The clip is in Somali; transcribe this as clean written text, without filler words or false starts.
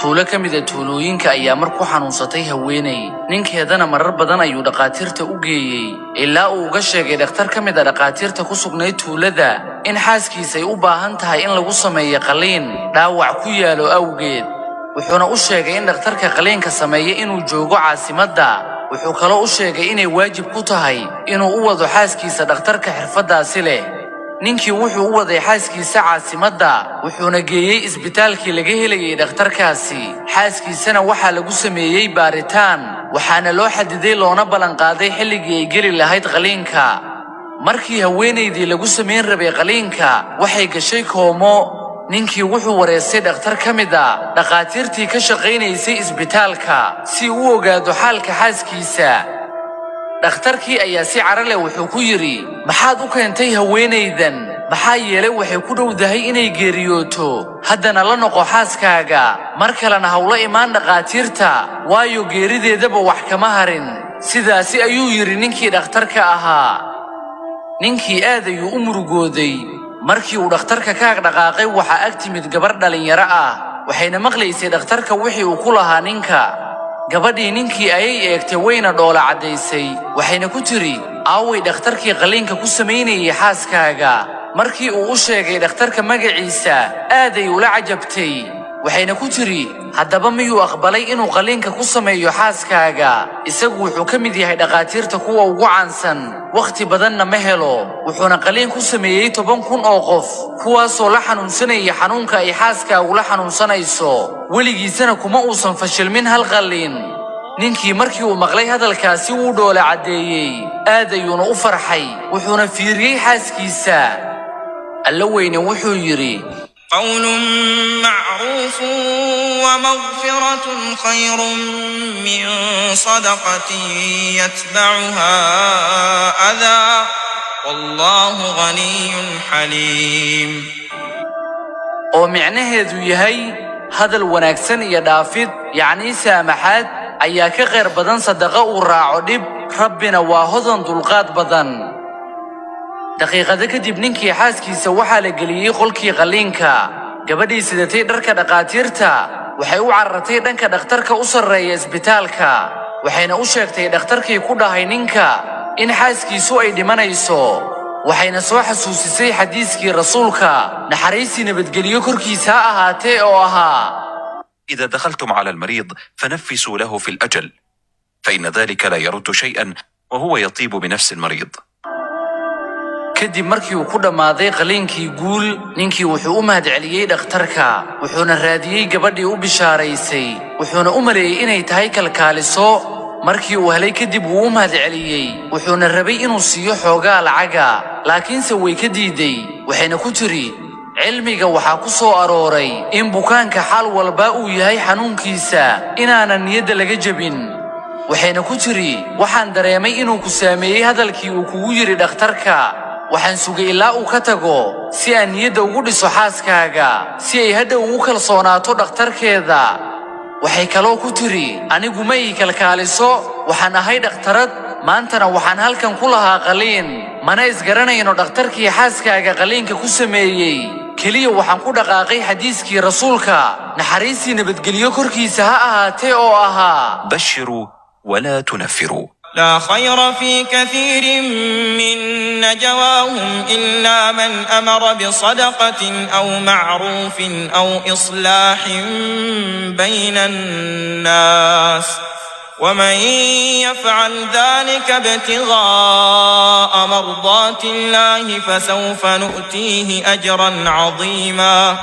tuulo ka mid ah tuulooyinka ayaa markuu xanuunsatay haweeney ninkeedana marar badan ayuu dhaqaatiirta u geeyey ilaa uu uga sheegay dhakhtar ka mid ah dhaqaatiirta ku sugnay tuulada in xaaskiisa ay u baahan tahay in lagu sameeyo qaliin dhaawac ku yaalo awgeed wuxuuna u sheegay in dhakhtarka qaliinka sameeyo inuu joogo caasimadda wuxuu kaloo u sheegay inay waajib ku tahay inuu u wado xaaskiisa dhakhtarka xirfadaasi leh ninkii wuxuu u waday xaaskiisa caasimadda wuxuuna geeyey isbitaalkii laga helayay dhakhtarkaasi xaaskiisana waxaa lagu sameeyey baaritaan waxaana loo xadiday loona ballanqaaday xilligii ay geli lahayd qaliinka markii haweenaydii lagu samayn rabay qaliinka waxay gashay koomo ninkii wuxuu wareystay dhakhtar ka mid ah dhaqaatiirtii ka shaqaynaysay isbitaalka si uu u ogaado xaalka xaaskiisa dhakhtarkii ayaa si cara leh wuxuu ku yidhi maxaad u keentay haweenaydan maxaa yeelay waxay ku dhowdahay inay geeriyooto haddana la noqo xaaskaaga mar kalena hawla imaan dhaqaatiirta waayo geerideedaba wax kama harin sidaasi ayuu yidhi ninkii dhakhtarka ahaa ninkii aad ayuu u murugooday markii uu dhakhtarka ka dhaqaaqay waxaa ag timid gabar dhalinyaro ah waxayna maqlaysay dhakhtarka wixii uu ku lahaa ninka gabadhii ninkii ayay eegtay wayna dhoola caddaysay waxayna ku tiri aaway dhakhtarkii qaliinka ku samaynayay xaaskaaga markii uu u sheegay dhakhtarka magaciisa aad ay ula cajabtay waxayna ku tiri haddaba miyuu aqbalay inuu qaliinka ku sameeyo xaaskaaga isagu wuxuu ka mid yahay dhaqaatiirta kuwa ugu caansan wakhti badanna ma helo wuxuuna qaliin ku sameeyey 10,000 oo qof kuwaasoo la xanuunsanaya xanuunka ay xaaskaagu la xanuunsanayso weligiisana kuma uusan fashilmin hal qaliin ninkii markii uu maqlay hadalkaasi wuu dhoola caddeeyey aad ayuuna u farxay wuxuuna fiiriyey xaaskiisa alla weyne wuxuu yidhi قول معروف ومغفرة خير من صدقة يتبعها أذى والله غني حليم oo micnaheedu yahay hadal wanaagsan iyo dhaafid yacni saamaxaad ayaa ka khayr badan sadaqa uu raaco dhib rabbina waa hodan dulqaad badan daqiiqada kadib ninkii xaaskiisa waxaa la geliyey qolkii qaliinka gabadhii sidatay dharka dhaqaatiirta waxay u carartay dhanka dhakhtarka u sarreeya isbitaalka waxayna u sheegtay dhakhtarkii ku dhahay ninka in xaaskiisu ay dhimanayso waxayna soo xasuusisay xadiiskii rasuulka naxariistii nabadgelyo korkiisa ha ahaatee oo ahaa إذا دخلتم على المريض فنفسوا له في الأجل فإن ذلك لا يرد شيئا وهو يطيب بنفس المريض kadib markii uu ku dhammaaday qaliinkii guul ninkii wuxuu u mahadceliyey dhakhtarka wuxuuna raadiyey gabadhii u bishaaraysay wuxuuna u maleeyey inay tahay kalkaaliso markii uu helay kadib wuu u mahadceliyey wuxuuna rabay inuu siiyo xoogaa lacaga laakiinse way ka diiday waxayna ku tiri cilmiga waxaa ku soo arooray in bukaanka xaal walba uu yahay xanuunkiisa inaanan niyadda laga jebin waxayna ku tiri waxaan dareemay inuu ku saameeyey hadalkii uu kugu yidhi dhakhtarka waxaan sugay ilaa uu ka tago si aan niyadda ugu dhiso xaaskaaga si ay hadhow ugu kalsoonaato dhakhtarkeeda waxay kaloo ku tiri anigu ma ii kalkaaliso waxaan ahay dhakhtarad maantana waxaan halkan ku lahaa qaliin mana isgaranayno dhakhtarkii xaaskaaga qaliinka ku sameeyey keliya waxaan ku dhaqaaqay xadiiskii rasuulka naxariistii nabadgelyo korkiisa ha ahaatee oo ahaa بشروا ولا تنفروا لا خير في كثير من نجواهم إلا من أمر بصدقة أو معروف أو إصلاح بين الناس ومن يفعل ذلك ابتغاء مرضات الله فسوف نؤتيه أجرا عظيما